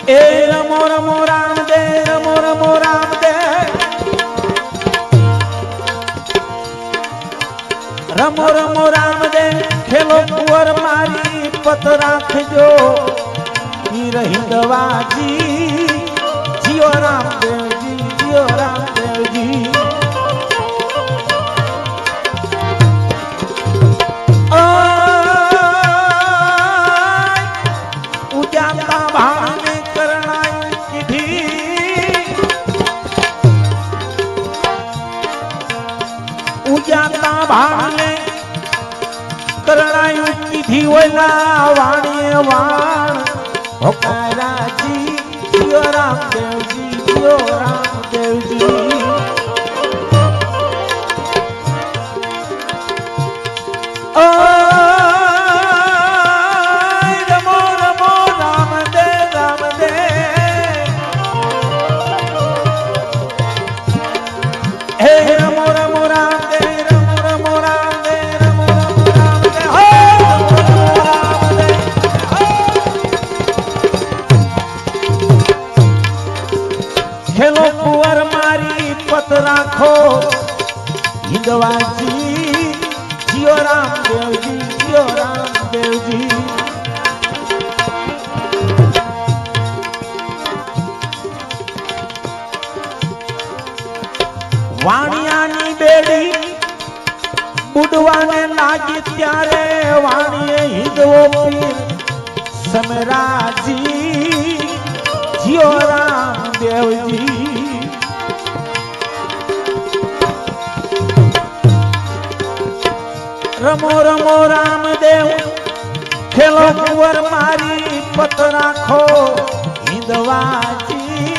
એ રમો રમો રામ દે, રમો રમો રામ દે, રમો રમો રામ દે, ખેલો કુંવર મારી પત રાખજો વીર હિંદવાજી, જીઓ રામદેવજી, જીઓ રામદેવજી। ઉજાતા ભાને કરણાઈ કીધી, ઉજાતા ભાને કરણાઈ કીધી, ઓલા વાણીએ વાણ હોકારાજી, જીઓ રામદેવજી, જીઓ રામદેવજી। રમો રમો રામ દે, રામ દે, હે રમો રમો રામ દે, રમો રમો રામ દે, રમો રમો રામ દે, હે રમો રમો રામ દે। ખેલો કુંવર મારી પત રાખો હિંદવાજી, જીઓ રામદેવજી, જીઓ રામદેવજી। વાણિયાની બેડી બુડવાને લાગી ત્યારે વાણીએ હિંદવો પીર સમરાજી, જીઓ રામદેવજી। રમો રમો રામદેવ, ખેલો કુંવર મારી પત રાખો હિંદવાજી,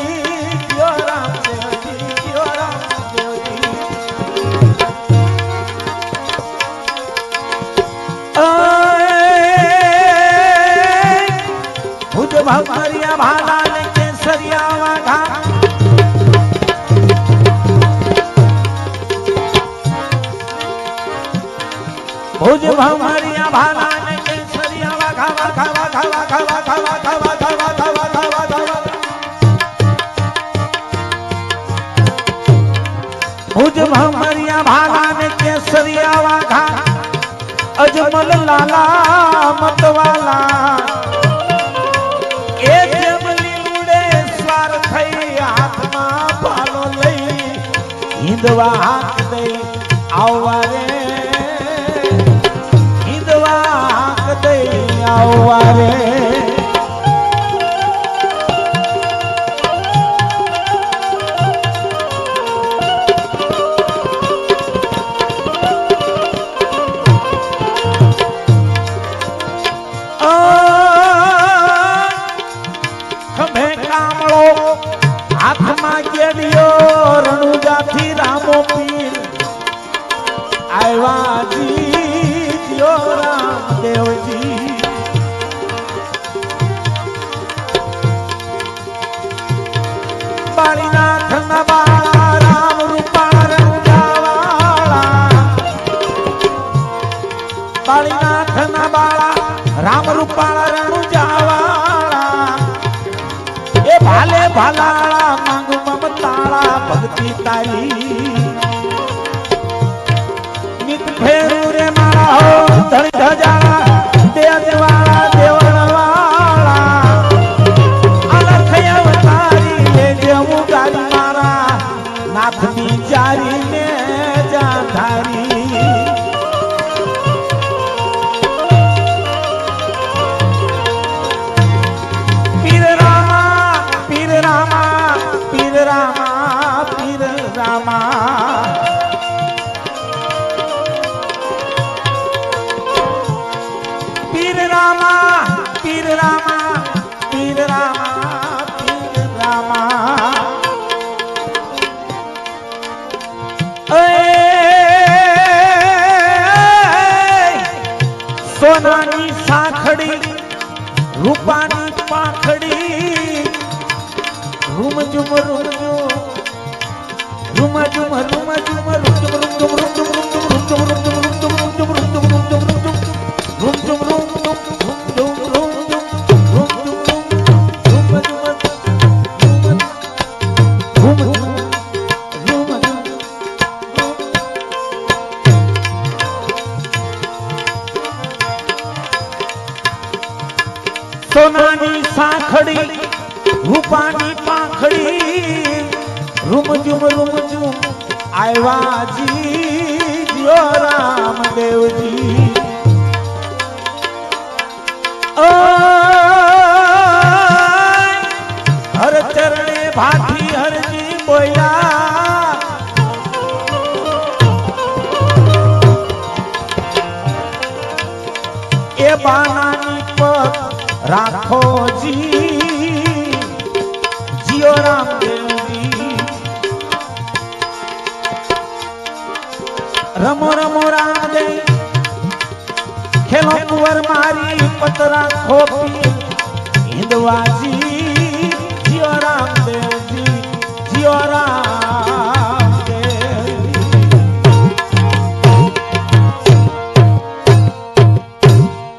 જીઓ રામદેવજી, જીઓ રામદેવજી। ભુજ ભમરિયા ભાલા ને કેસરિયા વાઘા, ભુજ ભમરિયા ભાલા ને કેસરિયા વાઘા, વાઘા વાઘા વાઘા વાઘા વાઘા વાઘા વાઘા વાઘા વાઘા, ભુજ ભમરિયા ભાલા ને કેસરિયા વાઘા, અજમલ લાલા મતવાલા, એ જમલી ઉડે સ્વાર થઈ, હાથમાં પાલો લઈ હિંદવા હાથ દઈ આવવા રે, આવવા રે। ખભે કામળો હાથમાં કેડિયો, રણુજાથી રામો પીર આવ્યા જી, જીઓ રામદેવજી। બાળીનાથ ના બાળા રામ રૂપાળા રણુજાવાળા, બાળીનાથ ના બાળા રામ રૂપાળા રણુજાવાળા, એ ભાલે ભાલાળા માંગુ મમતાળા ભક્તિ તારી, નિત ફેરું રે મારા હો ધણી ધજાળા, દેજવાળા દેવળવાળા, અલખ અવતારી લેજે ઉગારી મારા નાથની જારી ને જાધારી। પીર રામા, પીર રામા, પીર રામા, પીર રામા, પીર રામા, પીર રામા, પીર રામા, પીર રામા। સોનાની સાંખડી, રૂપાની પાંખડી, રૂમઝુમ રૂમઝુમ, રૂમઝુમ રૂમઝુમ, રૂમઝુમ રૂમઝુમ રૂમઝુમ રૂમઝુમ રૂમઝુમ રૂમઝુમ રૂમઝુમ રૂમઝુમ રૂમઝુમ રૂમઝુમ રૂમઝુમ રૂમઝુમ રૂમઝુમ રૂમઝુમ રૂમઝુમ રૂમઝુમ સોનાની સાંખડી રૂપાની પાંખડી રૂમઝુમ આવ્યા જી જો રામદેવજી હર ચરણે ભાથી હરજી બોલ્યા એ બાનાની પગ રાખો જી જીઓ રામદેવજી રમો રમો રામદેવ ખેલો કુંવર મારી પતરા ખોપી હિંદવાજી